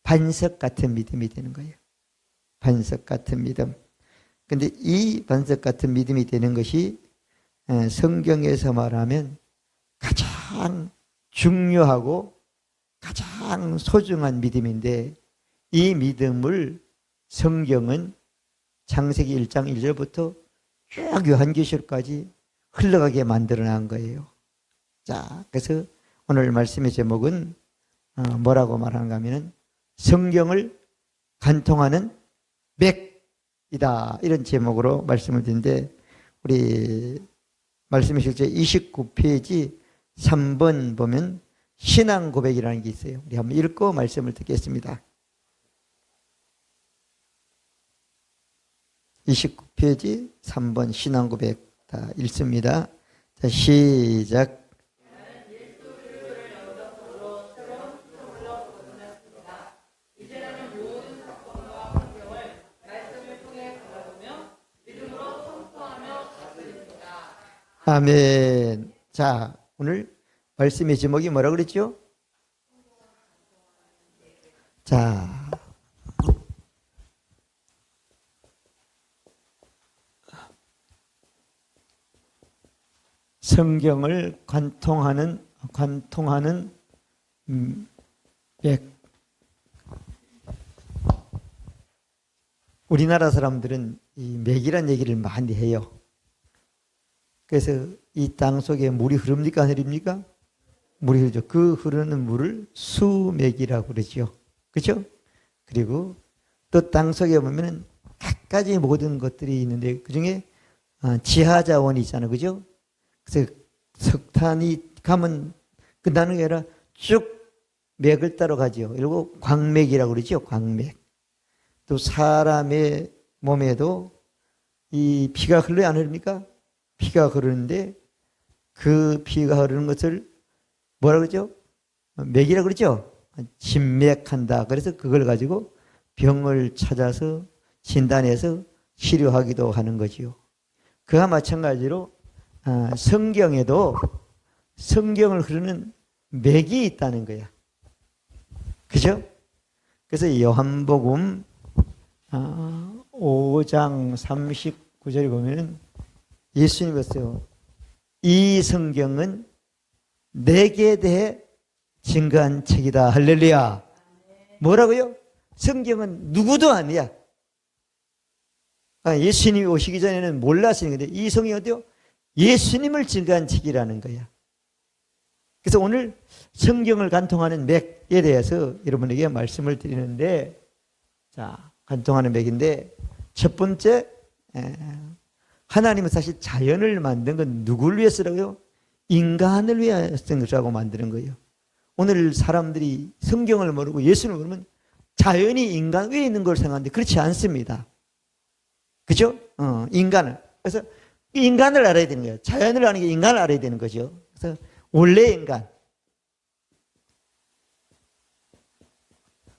반석 같은 믿음이 되는 거예요. 반석 같은 믿음. 근데 이 반석 같은 믿음이 되는 것이 성경에서 말하면 가장 중요하고 가장 소중한 믿음인데, 이 믿음을 성경은 창세기 1장 1절부터 쭉 요한계시록까지 흘러가게 만들어 놓은 거예요. 자, 그래서 오늘 말씀의 제목은 뭐라고 말하는가 하면은 성경을 간통하는 맥이다, 이런 제목으로 말씀을 드리는데, 우리 말씀의 실제 29페이지 3번 보면 신앙 고백이라는 게 있어요. 우리 한번 읽고 말씀을 듣겠습니다. 29페이지 3번 신앙 고백 다 읽습니다. 자, 시작. 아멘. 자, 오늘 말씀의 제목이 뭐라 그랬죠? 자, 성경을 관통하는 맥. 우리나라 사람들은 이 맥이란 얘기를 많이 해요. 그래서 이 땅 속에 물이 흐릅니까, 안 흐릅니까? 물이 흐르죠. 그 흐르는 물을 수맥이라고 그러죠. 그렇죠? 그리고 또 땅 속에 보면은 갖가지 모든 것들이 있는데, 그 중에 지하자원이 있잖아요. 그죠? 그래서 석탄이 가면 끝나는 게 아니라 쭉 맥을 따라 가죠. 그리고 광맥이라고 그러죠. 광맥. 또 사람의 몸에도 이 피가 흘러야 안 흐릅니까? 피가 흐르는데 그 피가 흐르는 것을 뭐라 그러죠? 맥이라고 그러죠? 진맥한다. 그래서 그걸 가지고 병을 찾아서 진단해서 치료하기도 하는 거지요. 그와 마찬가지로 성경에도 성경을 흐르는 맥이 있다는 거야. 그죠? 그래서 요한복음 5장 39절에 보면은 예수님이 봤어요. 이 성경은 내게 대해 증거한 책이다. 할렐루야. 뭐라고요? 성경은 누구도 아니야. 예수님이 오시기 전에는 몰랐으니까. 이 성경이 어때요? 예수님을 증거한 책이라는 거야. 그래서 오늘 성경을 간통하는 맥에 대해서 여러분에게 말씀을 드리는데, 자, 간통하는 맥인데, 첫 번째, 하나님은 사실 자연을 만든 건 누구를 위해서라고요? 인간을 위해서라고 만드는 거예요. 오늘 사람들이 성경을 모르고 예수를 모르면 자연이 인간 위에 있는 걸 생각하는데 그렇지 않습니다. 그죠? 인간을. 그래서 인간을 알아야 되는 거예요. 자연을 아는 게 인간을 알아야 되는 거죠. 그래서 원래 인간.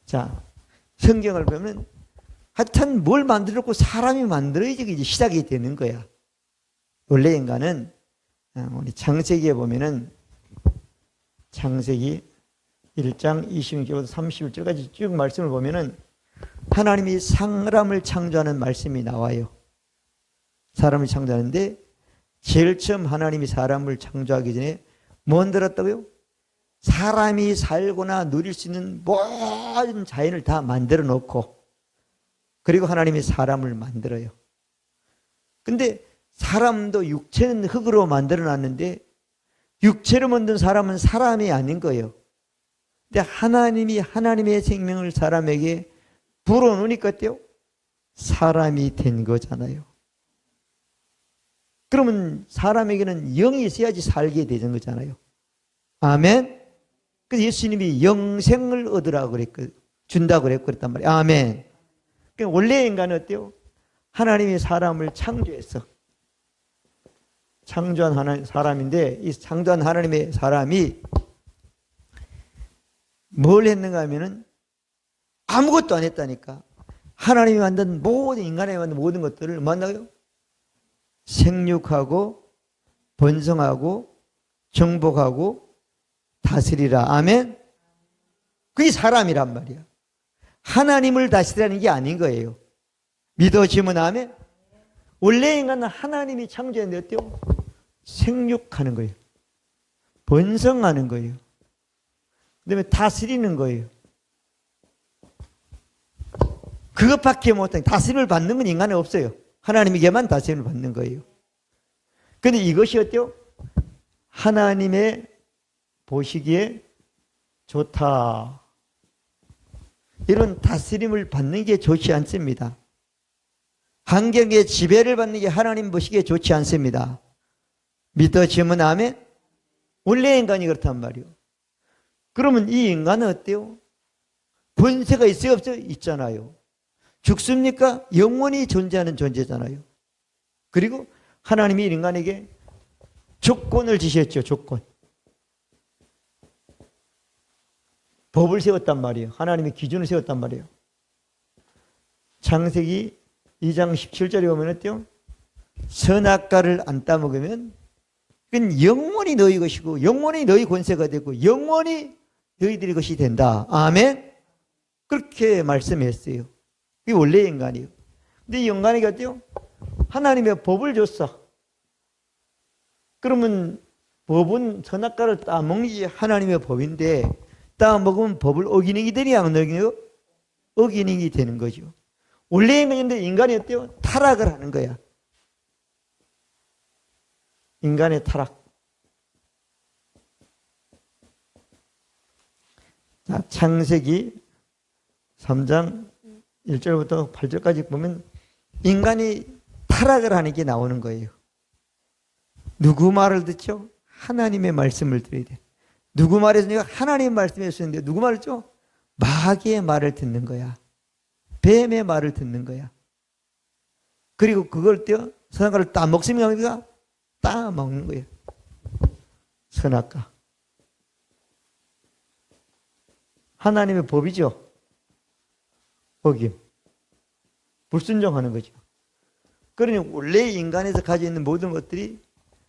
자, 성경을 보면 하여튼 뭘 만들었고 사람이 만들어야지 이제 시작이 되는 거야. 원래 인간은 우리 창세기에 보면은 창세기 1장 26절부터 31절까지 쭉 말씀을 보면은 하나님이 사람을 창조하는 말씀이 나와요. 사람을 창조하는데 제일 처음 하나님이 사람을 창조하기 전에 뭐 만들었다고요? 사람이 살거나 누릴 수 있는 모든 자연을 다 만들어 놓고, 그리고 하나님이 사람을 만들어요. 근데 사람도 육체는 흙으로 만들어 놨는데 육체로 만든 사람은 사람이 아닌 거예요. 근데 하나님이 하나님의 생명을 사람에게 불어넣으니까 어때요? 사람이 된 거잖아요. 그러면 사람에게는 영이 있어야지 살게 되는 거잖아요. 아멘. 그래서 예수님이 영생을 얻으라고 그랬고, 준다고 그랬단 말이에요. 아멘. 그러니까 원래 인간은 어때요? 하나님이 사람을 창조했어. 창조한 사람인데, 이 창조한 하나님의 사람이 뭘 했는가 하면은 아무것도 안 했다니까. 하나님이 만든 모든, 인간이 만든 모든 것들을 뭐 한다고요? 생육하고 번성하고 정복하고 다스리라. 아멘. 그게 사람이란 말이야. 하나님을 다스리라는 게 아닌 거예요. 믿어지면 아멘. 원래 인간은 하나님이 창조했는데 어때요? 생육하는 거예요. 번성하는 거예요. 그다음에 다스리는 거예요. 그것밖에 못해. 다스림을 받는 건 인간에 없어요. 하나님에게만 다스림을 받는 거예요. 그런데 이것이 어때요? 하나님의 보시기에 좋다. 이런 다스림을 받는 게 좋지 않습니다. 환경의 지배를 받는 게 하나님 보시기에 좋지 않습니다. 믿어지면 아멘? 원래 인간이 그렇단 말이에요. 그러면 이 인간은 어때요? 권세가 있어요, 없어요? 있잖아요. 죽습니까? 영원히 존재하는 존재잖아요. 그리고 하나님이 인간에게 조건을 지셨죠. 조건. 법을 세웠단 말이에요. 하나님의 기준을 세웠단 말이에요. 창세기 2장 17절에 보면 어때요? 선악과를 안 따먹으면 그건 영원히 너희 것이고 영원히 너희 권세가 되고 영원히 너희들의 것이 된다. 아멘? 그렇게 말씀했어요. 이게 원래 인간이에요. 근데 이 인간이 어때요? 하나님의 법을 줬어. 그러면 법은 선악과를 따먹는 게 하나님의 법인데 따먹으면 법을 어기는 게 되니 안 어기는 게 어기는 게 되는 거죠. 원래 인간인데 인간이 어때요? 타락을 하는 거야. 인간의 타락. 자, 창세기 3장 1절부터 8절까지 보면 인간이 타락을 하는 게 나오는 거예요. 누구 말을 듣죠? 하나님의 말씀을 들어야 돼. 누구 말했으니까 하나님의 말씀을 했었는데 누구 말을 듣죠? 마귀의 말을 듣는 거야. 뱀의 말을 듣는 거야. 그리고 그걸 떼어 선악과를 따먹습니까? 따먹는 거예요. 선악과. 하나님의 법이죠. 어김. 불순종하는 거죠. 그러니 원래 인간에서 가지고 있는 모든 것들이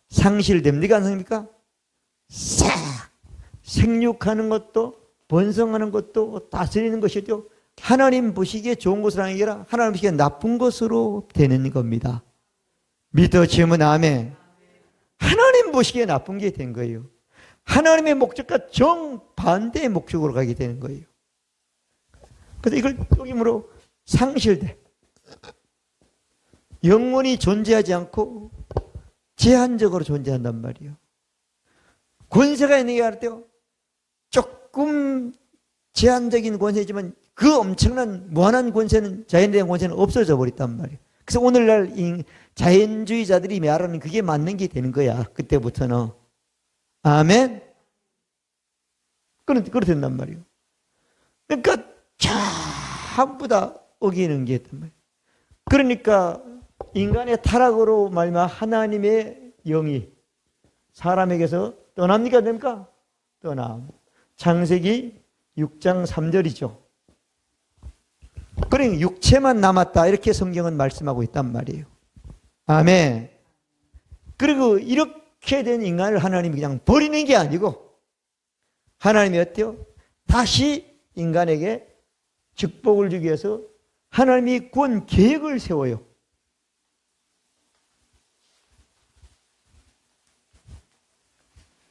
상실됩니까? 안 됩니까? 싹 생육하는 것도 번성하는 것도 다스리는 것이죠. 하나님 보시기에 좋은 것으로 하는 게 아니라 하나님 보시기에 나쁜 것으로 되는 겁니다. 믿어지면 아멘. 하나님 보시기에 나쁜 게 된 거예요. 하나님의 목적과 정반대의 목적으로 가게 되는 거예요. 그래서 이걸 어김으로 상실돼. 영원히 존재하지 않고 제한적으로 존재한단 말이에요. 권세가 있는 게 아니라 조금 제한적인 권세지만 그 엄청난 무한한 권세는 자연에 대한 권세는 없어져 버렸단 말이에요. 그래서 오늘날 자연주의자들이 말하는 그게 맞는 게 되는 거야. 그때부터는. 아멘? 그렇게 된단 말이에요. 그러니까 전부 다 어기는 게 있단 말이에요. 그러니까 인간의 타락으로 말미암아 하나님의 영이 사람에게서 떠납니까? 됩니까? 떠남. 창세기 6장 3절이죠. 그러니까 육체만 남았다 이렇게 성경은 말씀하고 있단 말이에요. 아멘. 그리고 이렇게 된 인간을 하나님이 그냥 버리는 게 아니고 하나님이 어때요? 다시 인간에게 축복을 주기 위해서 하나님이 구원 계획을 세워요.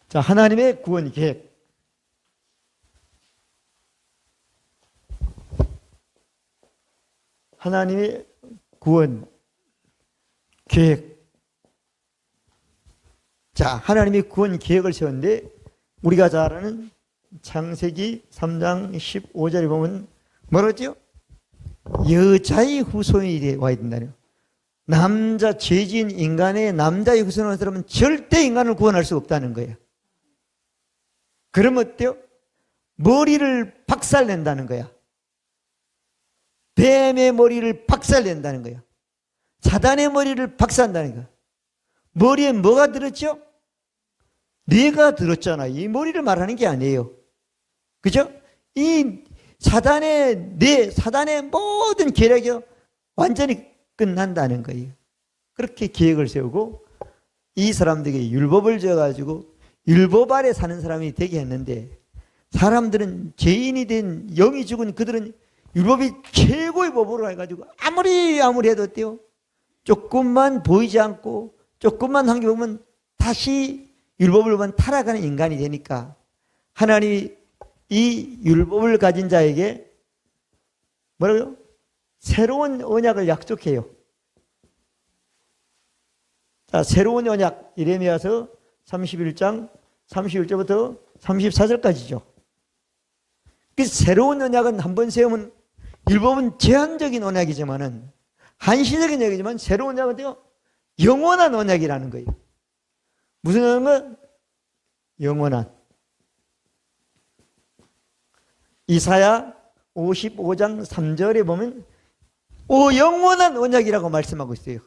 자, 하나님의 구원 계획. 하나님의 구원 계획. 자, 하나님이 구원 계획을 세웠는데 우리가 잘 아는 창세기 3장 15절에 보면 뭐라죠? 여자의 후손이 와야 된다네요. 남자, 죄진 인간의 남자의 후손을 하는 사람은 절대 인간을 구원할 수 없다는 거예요. 그러면 어때요? 머리를 박살낸다는 거야. 뱀의 머리를 박살낸다는 거야. 사단의 머리를 박살낸다는 거야. 머리에 뭐가 들었죠? 뇌가 들었잖아. 이 머리를 말하는 게 아니에요. 그죠? 이 사단의 뇌, 사단의 모든 계략이 완전히 끝난다는 거예요. 그렇게 계획을 세우고 이 사람들에게 율법을 지어가지고 율법 아래 사는 사람이 되게 했는데 사람들은 죄인이 된 영이 죽은 그들은 율법이 최고의 법으로 해가지고 아무리 해도 어때요? 조금만 보이지 않고 조금만 한 게 보면 다시 율법을 보면 타락하는 인간이 되니까 하나님이 이 율법을 가진 자에게 뭐라고요? 새로운 언약을 약속해요. 자, 새로운 언약 예레미야서 31장 31절부터 34절까지죠. 그 새로운 언약은 한번 세우면 율법은 제한적인 언약이지만은 한시적인 언약이지만 새로운 언약은 영원한 언약이라는 거예요. 무슨 언약은? 영원한. 이사야 55장 3절에 보면 영원한 언약이라고 말씀하고 있어요.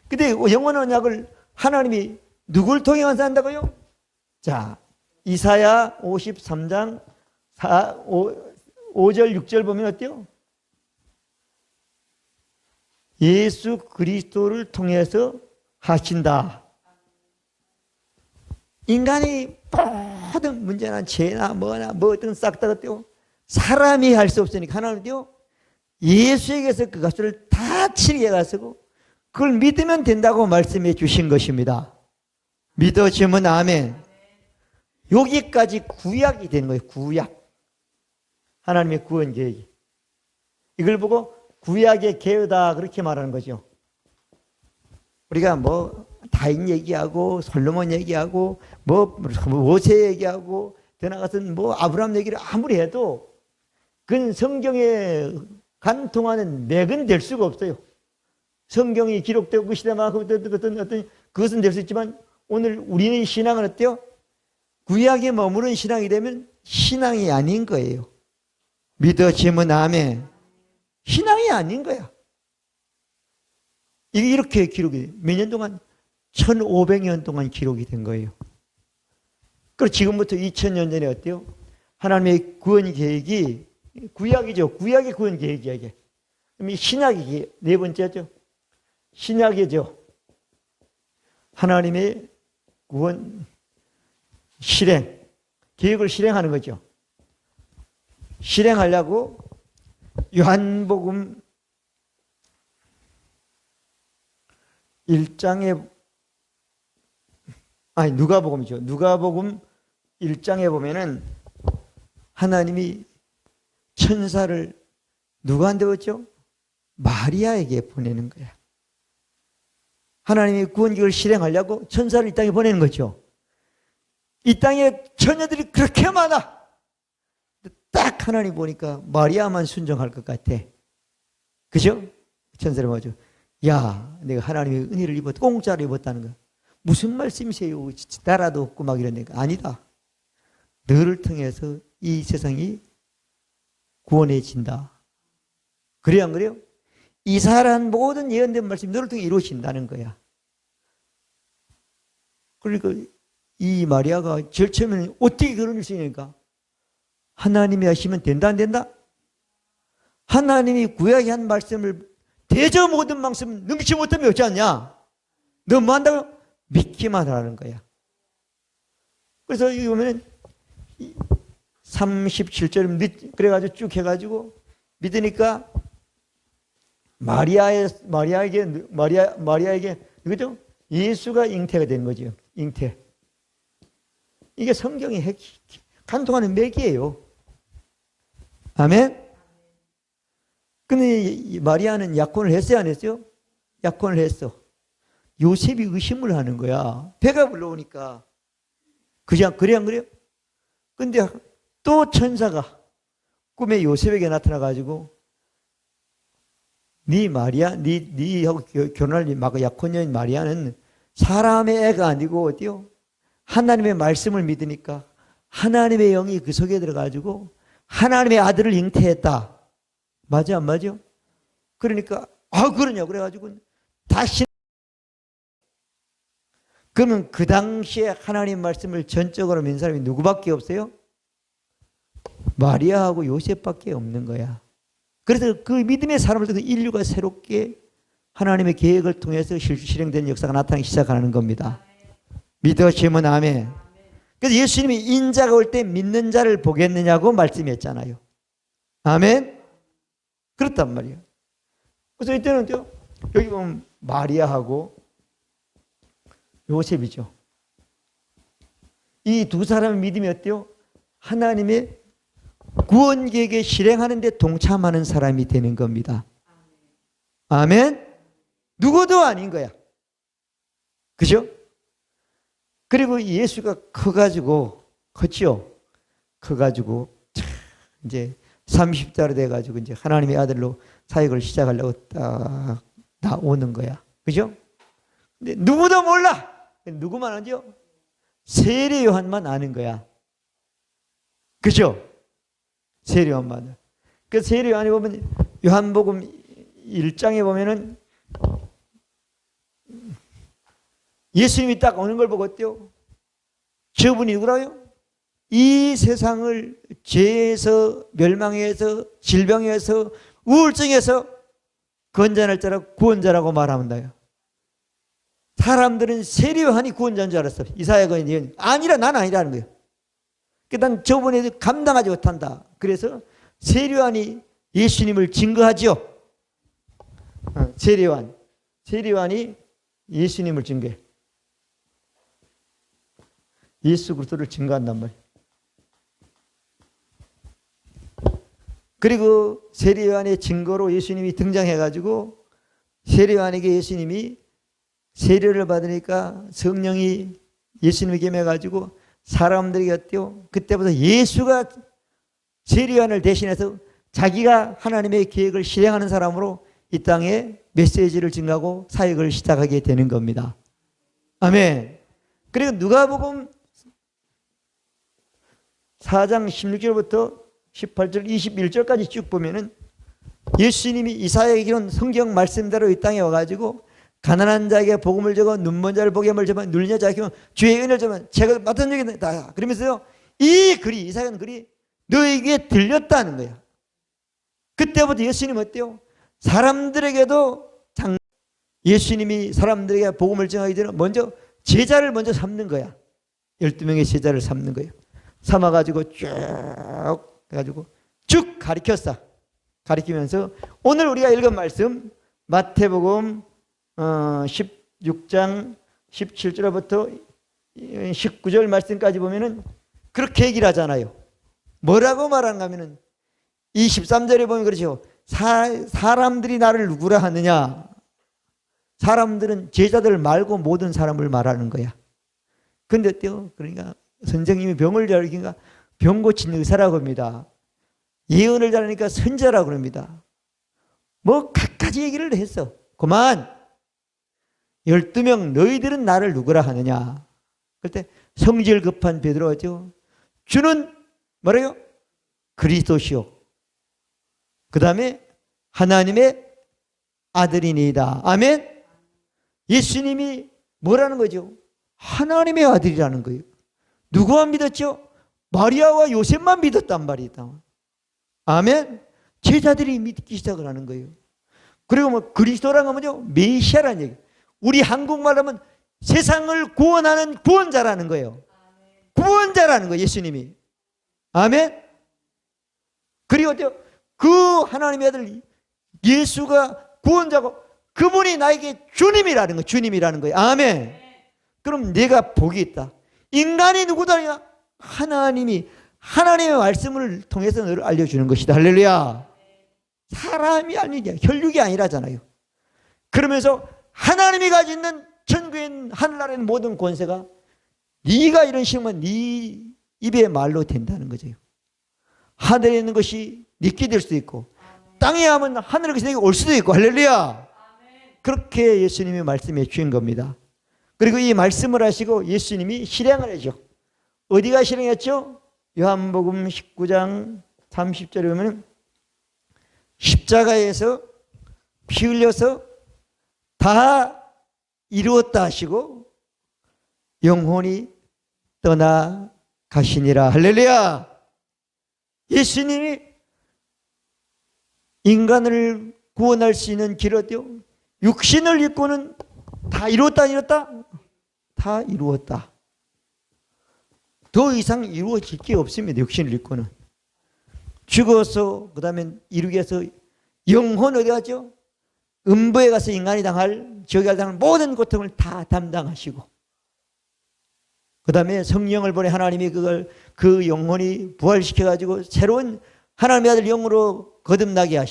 근데 영원한 언약을 하나님이 누굴 통해 완성한다고요? 자, 이사야 53장 5절 6절 보면 어때요? 예수 그리스도를 통해서 하신다. 인간이 모든 문제나 죄나 뭐든 싹 다 어때요? 사람이 할 수 없으니까 하나님은요 예수에게서 그것을 다 치르게 가시고 그걸 믿으면 된다고 말씀해 주신 것입니다. 믿어지면 아멘. 여기까지 구약이 되는 거예요. 구약. 하나님의 구원 계획이. 이걸 보고 구약의 계획이다 그렇게 말하는 거죠. 우리가 다윗 얘기하고 솔로몬 얘기하고 모세 얘기하고 더 나가서는 아브라함 얘기를 아무리 해도 그건 성경에 간통하는 맥은 될 수가 없어요. 성경이 기록되고 그 시대만큼 그것은 될 수 있지만 오늘 우리의 신앙은 어때요? 구약에 머무른 신앙이 되면 신앙이 아닌 거예요. 믿어지면 아멘. 신앙이 아닌 거야. 이게 이렇게 기록이 몇 년 동안 1500년 동안 기록이 된 거예요. 그리고 지금부터 2000년 전에 어때요? 하나님의 구원 계획이 구약이죠. 구약의 구원 계획이야 이게. 그럼 신약이 네 번째죠. 신약이죠. 하나님의 구원 실행 계획을 실행하는 거죠. 실행하려고 요한복음 1장에 누가복음이죠. 누가복음 1장에 보면은 하나님이 천사를 누구한테 왔죠? 마리아에게 보내는 거야. 하나님이 구원계획을 실행하려고 천사를 이 땅에 보내는 거죠. 이 땅에 처녀들이 그렇게 많아. 딱 하나님 보니까 마리아만 순종할 것 같아. 그죠? 천사를 보죠. 야, 내가 하나님의 은혜를 입었다. 공짜로 입었다는 거야. 무슨 말씀이세요? 나라도 없고 막 이러니까 아니다. 너를 통해서 이 세상이 구원해진다. 그래요, 안 그래요? 이사라는 모든 예언된 말씀이 너를 통해 이루어진다는 거야. 그러니까 이 마리아가 제일 처음에는 어떻게 결혼할 수 있습니까? 하나님이 하시면 된다 안 된다? 하나님이 구약에 한 말씀을 대저 모든 말씀 넘기지 못하면 어찌 않냐? 너 뭐 한다고? 믿기만 하라는 거야. 그래서 여기 보면 37절 그래가지고 쭉 해가지고 믿으니까 마리아에게 그죠? 예수가 잉태가 된 거죠. 잉태. 이게 성경이 간통하는 맥이에요. 아멘? 근데 마리아는 약혼을 했어요, 안 했어요? 약혼을 했어. 요셉이 의심을 하는 거야. 배가 불러오니까. 그래, 안 그래요? 근데 또 천사가 꿈에 요셉에게 나타나가지고 니하고 결혼할 약혼녀인 마리아는 사람의 애가 아니고 어때요? 하나님의 말씀을 믿으니까 하나님의 영이 그 속에 들어가지고 하나님의 아들을 잉태했다. 맞아, 안 맞아? 그러니까 그러냐 그래가지고 다시 그러면 그 당시에 하나님 말씀을 전적으로 믿는 사람이 누구밖에 없어요? 마리아하고 요셉밖에 없는 거야. 그래서 그 믿음의 사람을 통해서 인류가 새롭게 하나님의 계획을 통해서 실행된 역사가 나타나기 시작하는 겁니다. 믿으시면 아멘. 그래서 예수님이 인자가 올 때 믿는 자를 보겠느냐고 말씀했잖아요. 아멘. 그렇단 말이에요. 그래서 이때는 여기 보면 마리아하고 요셉이죠. 이 두 사람의 믿음이 어때요? 하나님의 구원 계획에 실행하는 데 동참하는 사람이 되는 겁니다. 아멘. 누구도 아닌 거야. 그죠? 그리고 예수가 컸죠. 커가지고 이제 30자로 돼가지고 이제 하나님의 아들로 사역을 시작하려고 딱 나오는 거야. 그죠? 근데 누구도 몰라. 누구만 알죠? 세례 요한만 아는 거야. 그죠? 세례 요한만. 그 세례 요한이 보면 요한복음 1장에 보면은 예수님이 딱 오는 걸 보고 어때요? 저분이 누구라요? 이 세상을 죄에서 멸망에서 질병에서 우울증에서 건져낼 자라고 구원자라고 말합니다. 사람들은 세례 요한이 구원자인 줄 알았어. 이사야가 아니라 난 아니라는 거예요. 난 저번에 감당하지 못한다. 그래서 세례 요한이 예수님을 증거하죠. 세례 요한이 예수님을 증거해. 예수 그리스도를 증거한단 말이에요. 그리고 세례 요한의 증거로 예수님이 등장해가지고 세례 요한에게 예수님이 세례를 받으니까 성령이 예수님에게 임해가지고 사람들에게 어때요? 그때부터 예수가 세례 요한을 대신해서 자기가 하나님의 계획을 실행하는 사람으로 이 땅에 메시지를 증가하고 사역을 시작하게 되는 겁니다. 아멘. 그리고 누가복음 4장 16절부터 18절 21절까지 쭉 보면은 예수님이 이사야에게는 성경 말씀대로 이 땅에 와가지고 가난한 자에게 복음을 주고 눈먼 자를 보게 하면 눌린 자에게 주의 은혜를 주면 제가 맡은 적이 있다. 그러면서요 이 글이 이사야는 글이 너에게 들렸다는 거야. 그때부터 예수님 어때요? 사람들에게도 예수님이 사람들에게 복음을 전하기 전에 먼저 제자를 먼저 삼는 거야. 12명의 제자를 삼는 거예요. 삼아가지고 쭉 해가지고 쭉 가리키면서 오늘 우리가 읽은 말씀 마태복음 16장 17절부터 19절 말씀까지 보면은 그렇게 얘기를 하잖아요. 뭐라고 말하는가 하면은 이 13절에 보면 그렇죠. 사람들이 나를 누구라 하느냐. 사람들은 제자들 말고 모든 사람을 말하는 거야. 근데 어때요? 그러니까 선생님이 병을 잘하니까 병 고친 의사라고 합니다. 예언을 잘하니까 선자라고 합니다. 뭐 갖가지 얘기를 했어. 그만 12명 너희들은 나를 누구라 하느냐. 그때 성질 급한 베드로죠. 주는 뭐래요? 그리스도시요. 그 다음에 하나님의 아들이니이다. 아멘. 예수님이 뭐라는 거죠? 하나님의 아들이라는 거예요. 누구만 믿었죠? 마리아와 요셉만 믿었단 말이다. 아멘. 제자들이 믿기 시작을 하는 거예요. 그리고 뭐 그리스도라는 건 뭐죠? 메시아라는 얘기. 우리 한국말로 하면 세상을 구원하는 구원자라는 거예요. 구원자라는 거예요. 예수님이. 아멘. 그리고 어때요? 그 하나님의 아들 예수가 구원자고 그분이 나에게 주님이라는 거예요. 주님이라는 거예요. 아멘. 그럼 내가 복이 있다. 인간이 누구다? 하나님이 하나님의 말씀을 통해서 너를 알려주는 것이다. 할렐루야. 사람이 아니냐. 혈육이 아니라잖아요. 그러면서 하나님이 가지고 있는 천국에 있는 하늘나라의 모든 권세가 네가 이런 식으면 네 입의 말로 된다는 거죠. 하늘에 있는 것이 네게 될 수도 있고 땅에 하면 하늘의 것이 내게 올 수도 있고. 할렐루야. 그렇게 예수님이 말씀해 주신 겁니다. 그리고 이 말씀을 하시고 예수님이 실행을 하죠. 어디가 실행했죠? 요한복음 19장 30절에 보면 십자가에서 피 흘려서 다 이루었다 하시고 영혼이 떠나 가시니라. 할렐루야. 예수님이 인간을 구원할 수 있는 길을 어때요? 육신을 입고는 다 이루었다 다 이루었다. 더 이상 이루어질 게 없습니다. 육신을 입고는 죽어서 그 다음에 이루기 위해서 영혼 어디 갔죠? 음부에 가서 인간이 당할, 지옥에 당할 모든 고통을 다 담당하시고, 그 다음에 성령을 보내 하나님이 그 영혼이 부활시켜가지고 새로운 하나님의 아들 영으로 거듭나게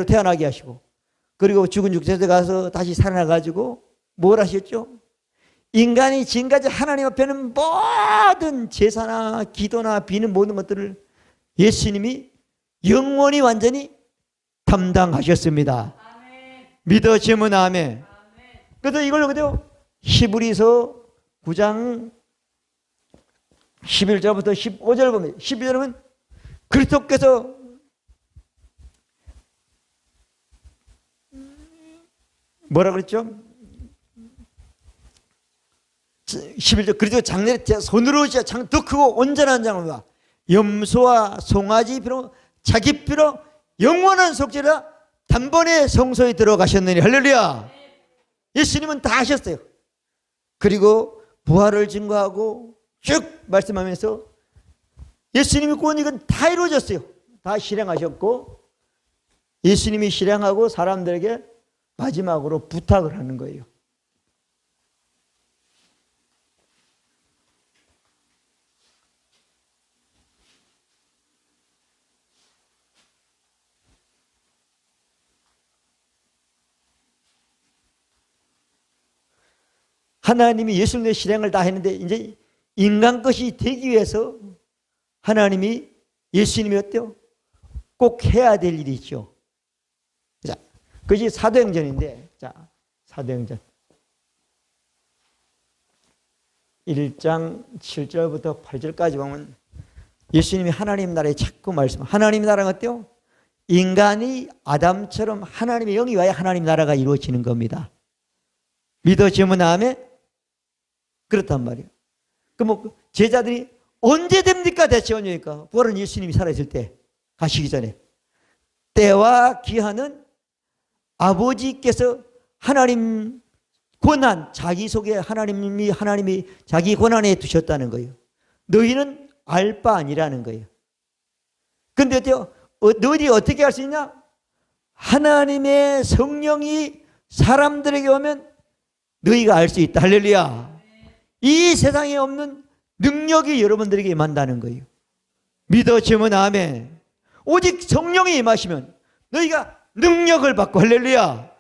태어나게 하시고, 그리고 죽은 육체에 가서 다시 살아나가지고 뭘 하셨죠? 인간이 지금까지 하나님 앞에는 모든 제사나 기도나 비는 모든 것들을 예수님이 영원히 완전히 담당하셨습니다. 아멘. 믿어지면 아멘. 그래서 이걸 그대로 히브리서 9장 11절부터 15절 보면, 12절은 그리스도께서 뭐라 그랬죠? 11절, 그리스도 장래에 손으로 더 크고 온전한 장으로 염소와 송아지 피로 자기 피로 영원한 속죄라 단번에 성소에 들어가셨느니. 할렐루야. 예수님은 다 하셨어요. 그리고 부활을 증거하고 쭉 말씀하면서 예수님이 구원, 이건 다 이루어졌어요. 다 실행하셨고, 예수님이 실행하고 사람들에게 마지막으로 부탁을 하는 거예요. 하나님이 예수님의 실행을 다 했는데 이제 인간 것이 되기 위해서 하나님이, 예수님이 어때요? 꼭 해야 될 일이 있죠. 자, 그것이 사도행전인데, 자, 사도행전 1장 7절부터 8절까지 보면 예수님이 하나님 나라에 자꾸 하나님 나라는 어때요? 인간이 아담처럼 하나님의 영이 와야 하나님 나라가 이루어지는 겁니다. 믿어지면 아멘? 그렇단 말이에요. 그럼 제자들이 언제 됩니까? 대체 언제니까? 부활은 예수님이 살아있을 때, 가시기 전에. 때와 기한은 아버지께서 하나님 권한, 자기 속에 하나님이 자기 권한에 두셨다는 거예요. 너희는 알 바 아니라는 거예요. 근데 어때요? 너희들이 어떻게 할 수 있냐? 하나님의 성령이 사람들에게 오면 너희가 알 수 있다. 할렐루야. 이 세상에 없는 능력이 여러분들에게 임한다는 거예요. 믿어지면 아멘. 오직 성령이 임하시면 너희가 능력을 받고, 할렐루야.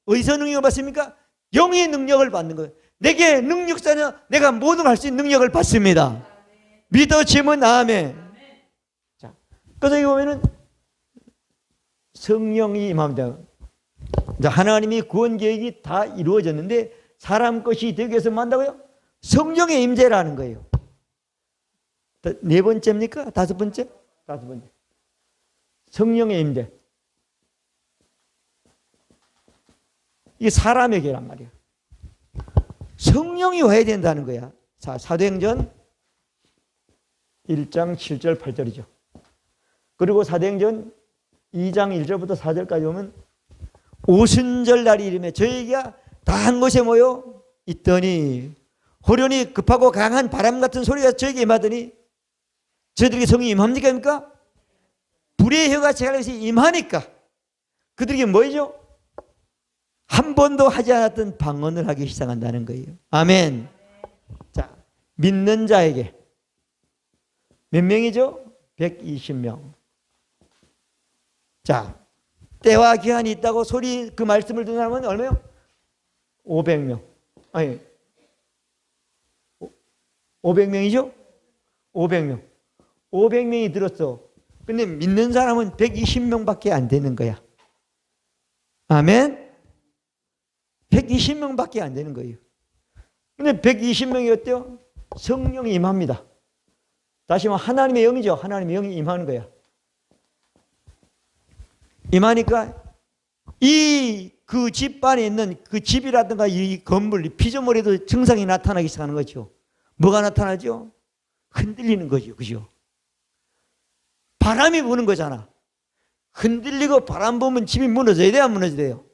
어디서 능력을 받습니까? 영의 능력을 받는 거예요. 내게 능력자냐? 내가 모든 걸 할 수 있는 능력을 받습니다. 믿어지면 아멘. 자, 그래서 여기 보면은 성령이 임합니다. 하나님이 구원 계획이 다 이루어졌는데 사람 것이 되기 위해서 뭐 한다고요? 성령의 임재라는 거예요. 네 번째입니까? 다섯 번째? 다섯 번째. 성령의 임재. 이게 사람에게란 말이야. 성령이 와야 된다는 거야. 자, 사도행전 1장 7절 8절이죠. 그리고 사도행전 2장 1절부터 4절까지 오면 오순절 날이 이름에 저희가 다 한 곳에 모여 있더니 호련히 급하고 강한 바람 같은 소리가 저에게 임하더니, 저희들에게 성령이 임합니까? 불의 혀가 제갈에서 임하니까 그들에게 뭐죠? 한 번도 하지 않았던 방언을 하기 시작한다는 거예요. 아멘. 자, 믿는 자에게 몇 명이죠? 120명. 자, 때와 기한이 있다고 소리 그 말씀을 듣는 사람은 얼마요? 500명. 아니, 500명이죠? 500명. 500명이 들었어. 근데 믿는 사람은 120명밖에 안 되는 거야. 아멘? 120명밖에 안 되는 거예요. 근데 120명이 어때요? 성령이 임합니다. 다시 말하면 하나님의 영이죠. 하나님의 영이 임하는 거야. 임하니까 그 집 안에 있는 그 집이라든가 이 건물, 이 피조물에도 증상이 나타나기 시작하는 거죠. 뭐가 나타나죠? 흔들리는 거죠. 그죠? 바람이 부는 거잖아. 흔들리고 바람 부면 집이 무너져야 돼요? 안 무너져야 돼요?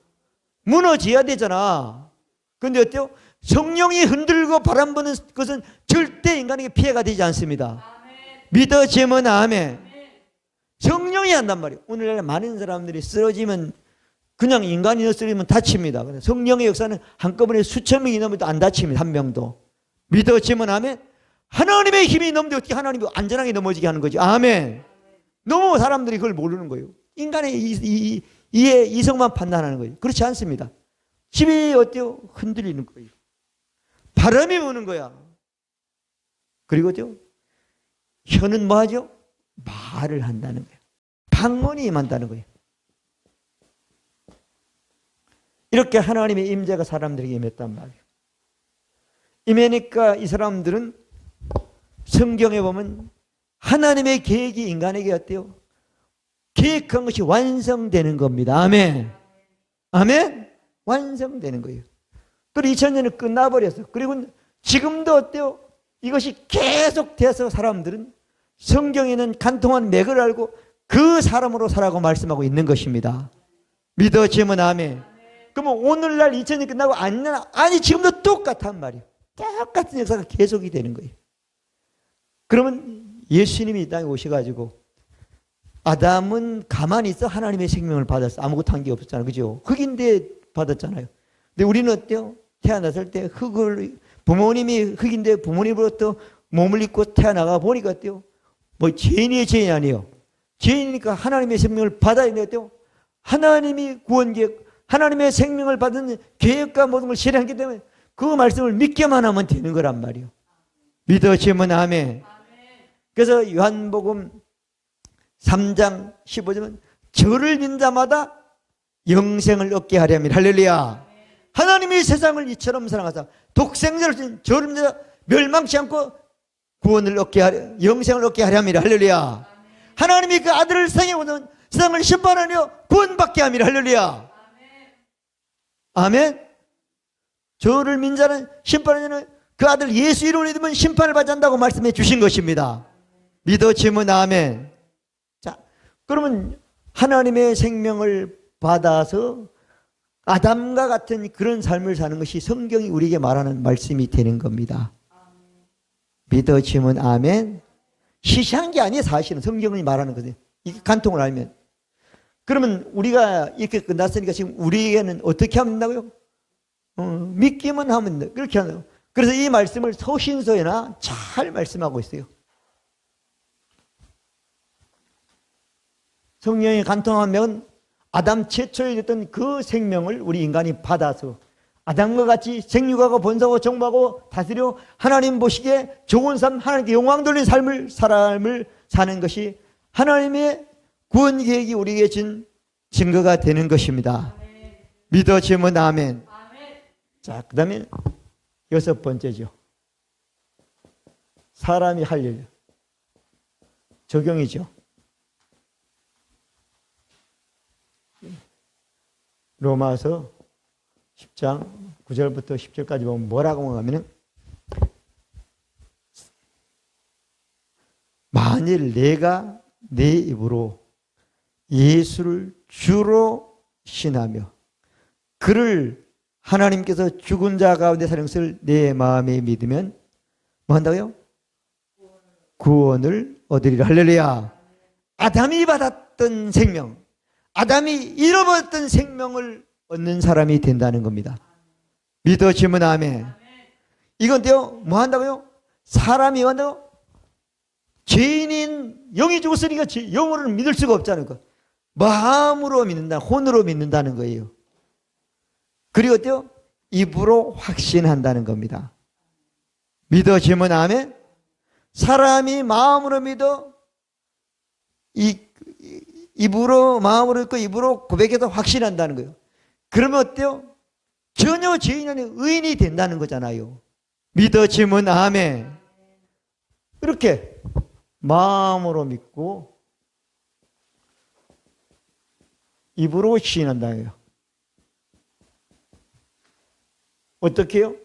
무너져야 되잖아. 그런데 어때요? 성령이 흔들고 바람 부는 것은 절대 인간에게 피해가 되지 않습니다. 아멘. 믿어지면 아멘. 성령이 분명히 한단 말이에요. 오늘날 많은 사람들이 쓰러지면 그냥 인간이 쓰러지면 다칩니다. 성령의 역사는 한꺼번에 수천 명이 넘어도 안 다칩니다. 한 명도. 믿어지면 아멘. 하나님의 힘이 넘는데 어떻게 하나님이 안전하게 넘어지게 하는 거죠. 아멘. 너무 사람들이 그걸 모르는 거예요. 인간의 이성만 판단하는 거예요. 그렇지 않습니다. 집이 어때요? 흔들리는 거예요. 바람이 부는 거야. 그리고 혀는 뭐 하죠? 말을 한다는 거예요. 방언이 임한다는 거예요. 이렇게 하나님의 임재가 사람들에게 임했단 말이에요. 임하니까 이 사람들은 성경에 보면 하나님의 계획이 인간에게 어때요? 계획한 것이 완성되는 겁니다. 아멘. 아멘. 완성되는 거예요. 또 2000년은 끝나버렸어. 그리고 지금도 어때요? 이것이 계속돼서 사람들은 성경에는 간통한 맥을 알고 그 사람으로 살아가고 말씀하고 있는 것입니다. 믿어지면 아멘. 그러면 오늘날 2000년 끝나고 아니 지금도 똑같단 말이에요. 똑같은 역사가 계속이 되는 거예요. 그러면 예수님이 이 땅에 오셔가지고 아담은 가만히 있어 하나님의 생명을 받았어. 아무것도 한 게 없었잖아요. 그죠? 흙인데 받았잖아요. 근데 우리는 어때요? 태어났을 때 부모님이 흙인데 부모님으로부터 몸을 입고 태어나가 보니까 어때요? 뭐 죄인이에요, 죄인이 아니에요. 죄인이니까 하나님의 생명을 받아야 되는데 어때요? 하나님이 구원계획, 하나님의 생명을 받은 계획과 모든 걸 실행하기 때문에 그 말씀을 믿기만 하면 되는 거란 말이에요. 믿어지면 아멘. 그래서 요한복음 3장 15절은 저를 믿는 자마다 영생을 얻게 하려면 할렐루야. 하나님이 세상을 이처럼 사랑하사 독생자를 주신 저를 믿는 자 멸망치 않고 구원을 얻게 하려 영생을 얻게 하려면 할렐루야. 하나님이 그 아들을 세상에 오는 세상을 심판하려 구원받게 하면 할렐루야. 아멘. 저를 믿는 자는 심판하는 자는 그 아들 예수 이름을 믿으면 심판을 받지 않는다고 말씀해 주신 것입니다. 믿어지면 아멘. 자, 그러면 하나님의 생명을 받아서 아담과 같은 그런 삶을 사는 것이 성경이 우리에게 말하는 말씀이 되는 겁니다. 믿어지면 아멘. 시시한 게 아니에요. 사실은 성경이 말하는 거죠. 이게 간통을 알면. 그러면 우리가 이렇게 끝났으니까 지금 우리에게는 어떻게 하면 된다고요? 믿기만 하면 된다. 그렇게 하는 거예요. 그래서 이 말씀을 서신서에나 잘 말씀하고 있어요. 성령이 간통한 명은 아담 최초에 있던 그 생명을 우리 인간이 받아서 아담과 같이 생육하고 번성하고 정복하고 다스려 하나님 보시기에 좋은 삶, 하나님께 영광 돌린 삶을 사는 것이 하나님의 구원 계획이 우리에게 준 증거가 되는 것입니다. 아멘. 믿어지면 아멘. 아멘. 자, 그 다음에 6번째죠. 사람이 할 일. 적용이죠. 로마서 10장 9절부터 10절까지 보면 뭐라고 하면은 만일 내가 내 입으로 예수를 주로 신하며 그를 하나님께서 죽은 자 가운데 사는 것을 내 마음에 믿으면 뭐 한다고요? 구원을 얻으리라. 할렐루야. 아담이 받았던 생명, 아담이 잃어버렸던 생명을 얻는 사람이 된다는 겁니다. 믿어지면 아멘. 이건데요, 뭐 한다고요? 사람이 한다고? 죄인인 영이 죽었으니까 영으로는 믿을 수가 없잖아요. 마음으로 믿는다, 혼으로 믿는다는 거예요. 그리고 어때요? 입으로 확신한다는 겁니다. 믿어지면 아멘. 사람이 마음으로 믿어 입으로 마음으로 믿고 입으로 고백해서 확신한다는 거예요. 그러면 어때요? 전혀 죄인이 아닌 의인이 된다는 거잖아요. 믿어지면 아멘. 이렇게 마음으로 믿고 입으로 시인한다는 거예요. 어떻게 해요?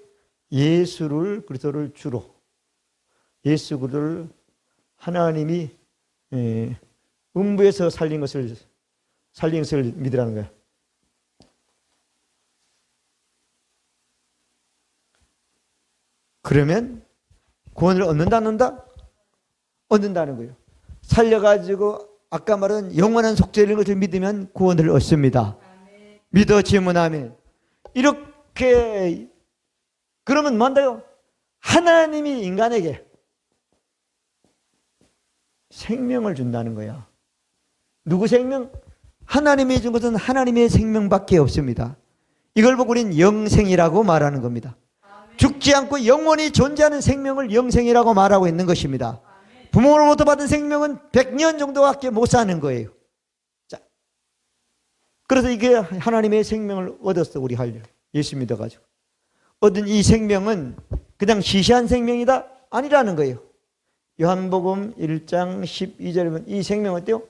예수를 그리스도를 주로, 예수 그리스도를 하나님이 음부에서 살린 것을 믿으라는 거예요. 그러면 구원을 얻는다, 안 얻는다? 얻는다는 거예요. 살려가지고 아까 말한 영원한 속죄를 것을 믿으면 구원을 얻습니다. 믿어지면 아멘. 이렇게 그러면 뭔데요? 하나님이 인간에게 생명을 준다는 거야. 누구 생명? 하나님이 준 것은 하나님의 생명밖에 없습니다. 이걸 보고 우리는 영생이라고 말하는 겁니다. 죽지 않고 영원히 존재하는 생명을 영생이라고 말하고 있는 것입니다. 부모로부터 받은 생명은 100년 정도밖에 못 사는 거예요. 자, 그래서 이게 하나님의 생명을 얻었어. 우리 할려 예수 믿어가지고 얻은 이 생명은 그냥 시시한 생명이다? 아니라는 거예요. 요한복음 1장 12절에 보면 이 생명은 어때요?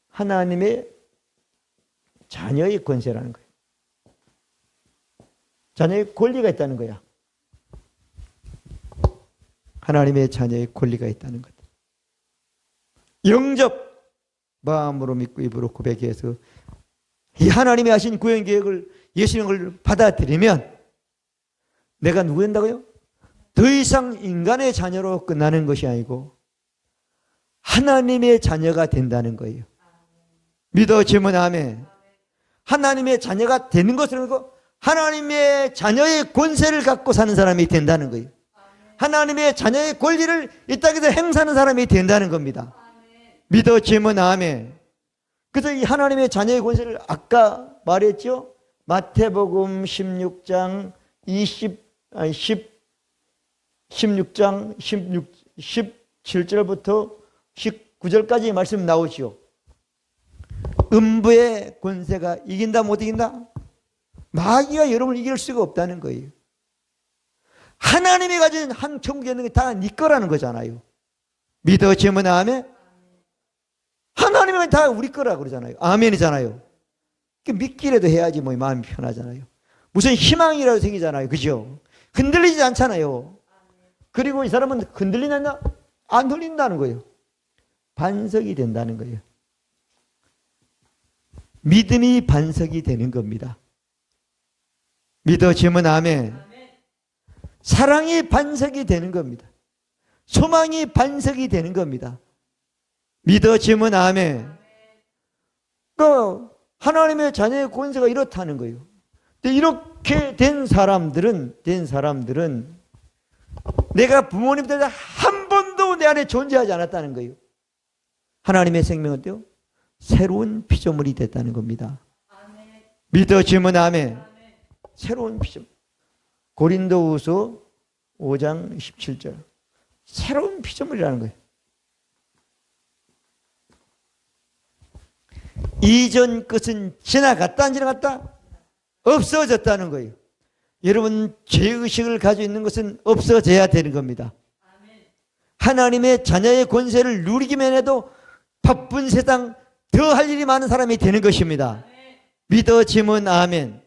하나님의 자녀의 권세라는 거예요. 자녀의 권리가 있다는 거야. 하나님의 자녀의 권리가 있다는 것. 영접, 마음으로 믿고 입으로 고백해서 이 하나님이 하신 구원 계획을 예수님을 받아들이면 내가 누구 된다고요? 더 이상 인간의 자녀로 끝나는 것이 아니고 하나님의 자녀가 된다는 거예요. 믿어지면 아멘. 하나님의 자녀가 되는 것을 알고 하나님의 자녀의 권세를 갖고 사는 사람이 된다는 거예요. 하나님의 자녀의 권리를 이 땅에서 행사하는 사람이 된다는 겁니다. 믿어지면 아멘. 그래서 이 하나님의 자녀의 권세를 아까 말했죠. 마태복음 16장 17절부터 19절까지 말씀 나오죠. 음부의 권세가 이긴다 못 이긴다? 마귀가 여러분을 이길 수가 없다는 거예요. 하나님이 가진 한 천국에 있는 게 다 네 거라는 거잖아요. 믿어지면 아멘. 하나님은 다 우리 거라고 그러잖아요. 아멘이잖아요. 믿기라도 해야지 뭐 마음이 편하잖아요. 무슨 희망이라도 생기잖아요. 그죠? 흔들리지 않잖아요. 그리고 이 사람은 흔들리냐? 안 흔들린다는 거예요. 반석이 된다는 거예요. 믿음이 반석이 되는 겁니다. 믿어지면 아멘. 사랑이 반석이 되는 겁니다. 소망이 반석이 되는 겁니다. 믿어지면 아멘. 그 하나님의 자녀의 권세가 이렇다는 거예요. 근데 이렇게 된 사람들은 내가 부모님 때문에 한 번도 내 안에 존재하지 않았다는 거예요. 하나님의 생명은 어때요? 새로운 피조물이 됐다는 겁니다. 믿어지면 아멘. 새로운 피조물. 고린도후서 5장 17절. 새로운 피조물이라는 거예요. 이전 것은 지나갔다 안 지나갔다? 없어졌다는 거예요. 여러분 죄의식을 가지고 있는 것은 없어져야 되는 겁니다. 하나님의 자녀의 권세를 누리기만 해도 바쁜 세상 더 할 일이 많은 사람이 되는 것입니다. 믿어지면 아멘.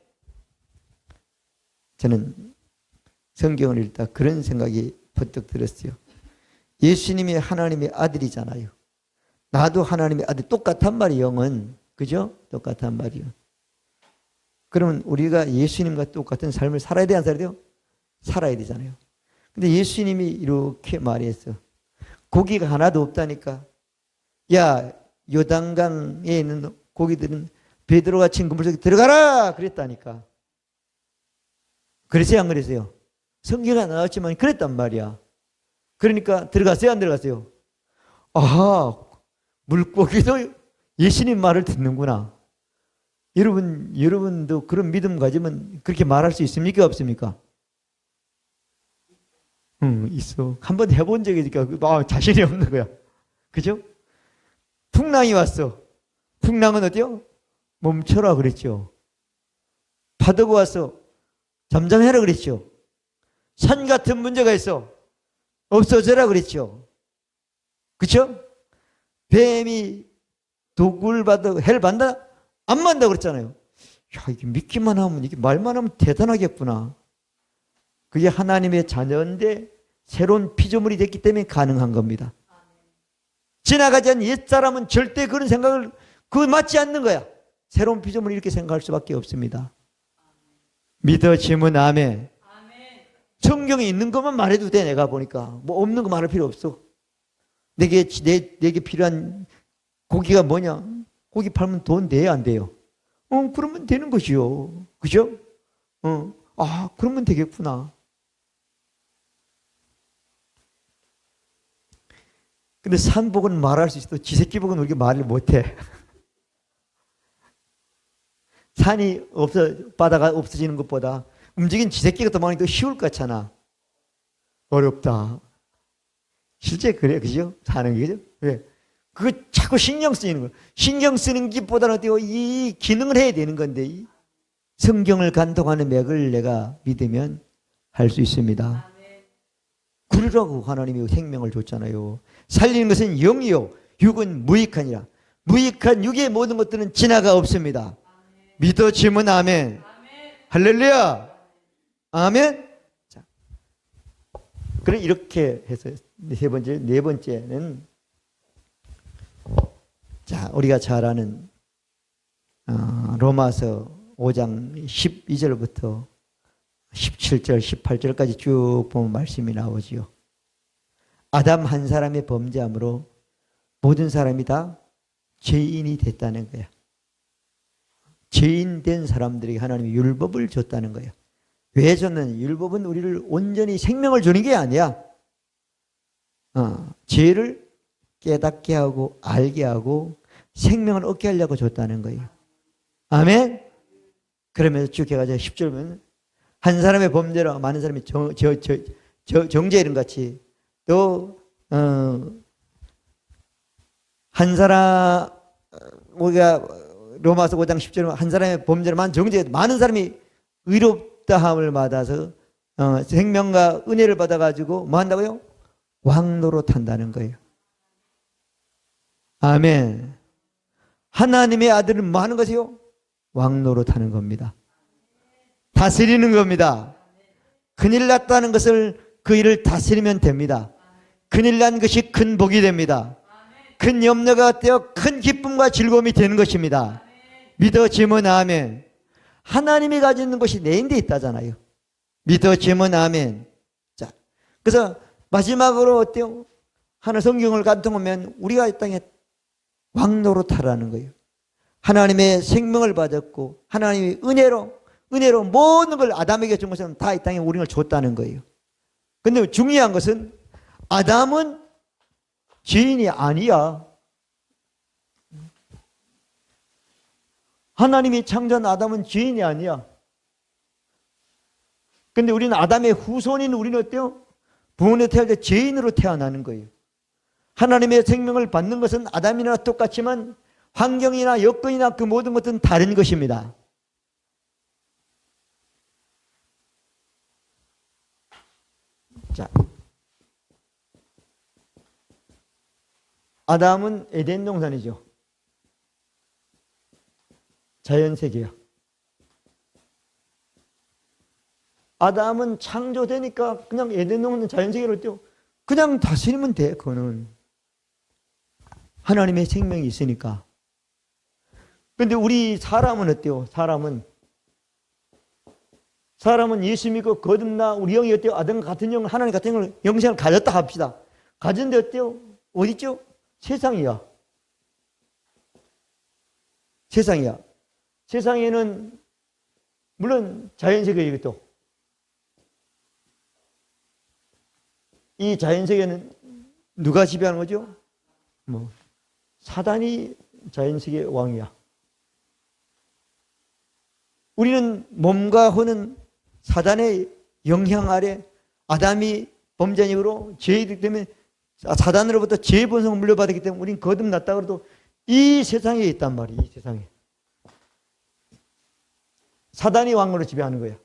저는 성경을 읽다 그런 생각이 번뜩 들었어요. 예수님이 하나님의 아들이잖아요. 나도 하나님의 아들. 똑같단 말이에요. 영은. 그죠? 똑같단 말이에요. 그러면 우리가 예수님과 똑같은 삶을 살아야 돼, 안 살아야 돼요? 살아야 되잖아요. 근데 예수님이 이렇게 말했어. 고기가 하나도 없다니까. 야, 요단강에 있는 고기들은 베드로가 친 그물 속에 들어가라! 그랬다니까. 그랬어요, 안 그랬어요? 성경은 나왔지만 그랬단 말이야. 그러니까 들어갔어요, 안 들어갔어요? 아하, 물고기도 예수님 말을 듣는구나. 여러분도 그런 믿음 가지면 그렇게 말할 수 있습니까? 없습니까? 있어. 한번 해본 적이 있으니까 자신이 없는 거야. 그죠? 풍랑이 왔어. 풍랑은 어때요? 멈춰라 그랬죠. 파도가 와서 잠잠해라 그랬죠. 산 같은 문제가 있어. 없어져라 그랬죠. 그렇죠? 뱀이 독을 받아 해를 받나? 안 받는다 그랬잖아요. 야, 이게 믿기만 하면, 이게 말만 하면 대단하겠구나. 그게 하나님의 자녀인데 새로운 피조물이 됐기 때문에 가능한 겁니다. 지나가지 않은 옛사람은 절대 그런 생각을 맞지 않는 거야. 새로운 피조물이 이렇게 생각할 수밖에 없습니다. 믿어지면 아멘. 성경에 있는 것만 말해도 돼. 내가 보니까 뭐 없는 거 말할 필요 없어. 내게 필요한 고기가 뭐냐? 고기 팔면 돈 돼야 안 돼요? 그러면 되는 것이요. 그죠? 그러면 되겠구나. 근데 산복은 말할 수 있어도 지새끼복은 우리가 말을 못해. 산이 바다가 없어지는 것보다 움직인 지새끼가 더 많이 더 쉬울 것 같잖아. 어렵다. 실제 그래, 그죠? 사는 게, 그죠? 왜? 그거 자꾸 신경 쓰이는 거야. 신경 쓰는 것보다는 어때요? 이 기능을 해야 되는 건데, 성경을 간통하는 맥을 내가 믿으면 할 수 있습니다. 그러라고 하나님이 생명을 줬잖아요. 살리는 것은 영이요, 육은 무익하니라. 무익한 육의 모든 것들은 진화가 없습니다. 믿어지면 아멘. 할렐루야. 아멘. 자, 그럼 이렇게 해서 네 번째는 자, 우리가 잘 아는 로마서 5장 12절부터 17절, 18절까지 쭉 보면 말씀이 나오지요. 아담 한 사람의 범죄함으로 모든 사람이 다 죄인이 됐다는 거야. 죄인 된 사람들에게 하나님이 율법을 줬다는 거예요. 왜 줬느냐? 율법은 우리를 온전히 생명을 주는 게 아니야. 죄를 깨닫게 하고 알게 하고 생명을 얻게 하려고 줬다는 거예요. 아멘? 그러면서 쭉 해가지고 10절 보면 한 사람의 범죄로 많은 사람이 정죄 이런 같이 또 한 사람 우리가 로마서 5장 10절에 한 사람의 범죄로 많은 사람이 의롭다함을 받아서 생명과 은혜를 받아가지고 뭐 한다고요? 왕노로 탄다는 거예요. 아멘. 하나님의 아들은 뭐 하는 것이요? 왕노로 타는 겁니다. 다스리는 겁니다. 큰일 났다는 것을 그 일을 다스리면 됩니다. 큰일 난 것이 큰 복이 됩니다. 큰 염려가 되어 큰 기쁨과 즐거움이 되는 것입니다. 믿어지면 아멘. 하나님이 가지는 것이 내 인데 있다잖아요. 믿어지면 아멘. 자, 그래서 마지막으로 어때요? 하나 성경을 간통하면 우리가 이 땅에 왕노로 타라는 거예요. 하나님의 생명을 받았고 하나님의 은혜로 모든 걸 아담에게 준 것은 다 이 땅에 우리를 줬다는 거예요. 근데 중요한 것은 아담은 죄인이 아니야. 하나님이 창조한 아담은 죄인이 아니야. 근데 우리는 아담의 후손인 우리는 어때요? 부모님 태어날 때 죄인으로 태어나는 거예요. 하나님의 생명을 받는 것은 아담이나 똑같지만 환경이나 여건이나 그 모든 것은 다른 것입니다. 자, 아담은 에덴 동산이죠. 자연세계야. 아담은 창조되니까 그냥 에덴 동산 자연세계를 띄워 그냥 다스리면 돼. 그거는 하나님의 생명이 있으니까. 근데 우리 사람은 어때요? 사람은 예수 믿고 거듭나 우리 영이 어때요? 아담 같은 영, 하나님 같은 영생을 가졌다 합시다. 가졌는데 어때요? 어디죠? 세상이야. 세상에는 물론 자연세계이겠죠. 이 자연세계는 누가 지배하는 거죠? 사단이 자연세계 왕이야. 우리는 몸과 혼은 사단의 영향 아래 아담이 범죄인으로 죄이기 때문에 사단으로부터 죄의 본성을 물려받았기 때문에 우리는 거듭났다 그래도 이 세상에 있단 말이에요. 이 세상에. 사단이 왕으로 지배하는 거예요.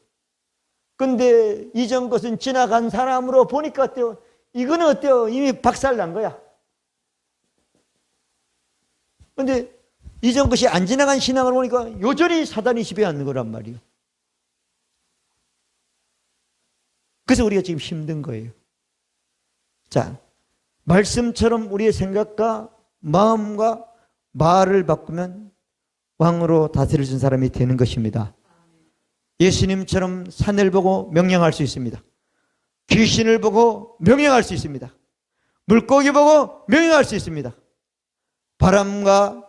근데 이전 것은 지나간 사람으로 보니까 어때요? 이거는 어때요? 이미 박살난 거야. 근데 이전 것이 안 지나간 신앙을 보니까 여전히 사단이 지배하는 거란 말이에요. 그래서 우리가 지금 힘든 거예요. 자, 말씀처럼 우리의 생각과 마음과 말을 바꾸면 왕으로 다스릴 수 있는 사람이 되는 것입니다. 예수님처럼 산을 보고 명령할 수 있습니다. 귀신을 보고 명령할 수 있습니다. 물고기 보고 명령할 수 있습니다. 바람과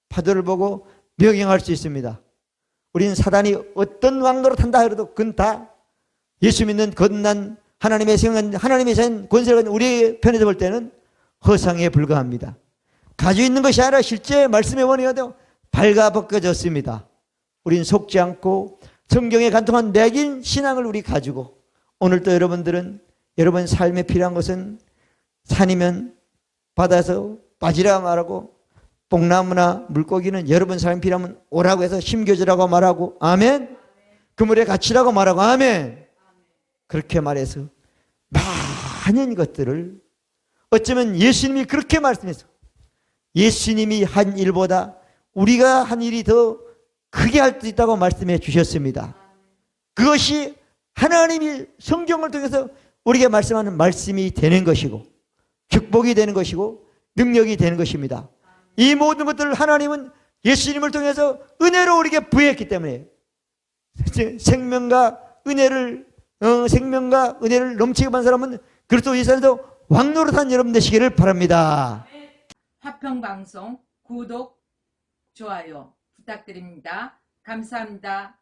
파도를 보고 명령할 수 있습니다. 우리는 사단이 어떤 왕노릇 한다 해도 그건 다 예수 믿는 거듭난 하나님의 생은 하나님의 생 권세가 우리 편에서 볼 때는 허상에 불과합니다. 가지고 있는 것이 아니라 실제 말씀의 원리가 되어 발가벗겨졌습니다. 우린 속지 않고 성경에 간통한 맥인 신앙을 우리 가지고 오늘도 여러분들은 여러분 삶에 필요한 것은 산이면 바다에서 빠지라 말하고 뽕나무나 물고기는 여러분 삶에 필요하면 오라고 해서 심겨주라고 말하고 아멘. 그물에 갇히라고 말하고 아멘. 그렇게 말해서 많은 것들을 어쩌면 예수님이 그렇게 말씀해서 예수님이 한 일보다 우리가 한 일이 더 크게 할 수 있다고 말씀해 주셨습니다. 그것이 하나님이 성경을 통해서 우리에게 말씀하는 말씀이 되는 것이고 축복이 되는 것이고 능력이 되는 것입니다. 이 모든 것들을 하나님은 예수님을 통해서 은혜로 우리에게 부여했기 때문에 생명과 은혜를 넘치게 받은 사람은 그리스도 예수 안에서 왕노릇한 여러분 되시기를 바랍니다. 화평방송 구독, 좋아요 부탁드립니다. 감사합니다.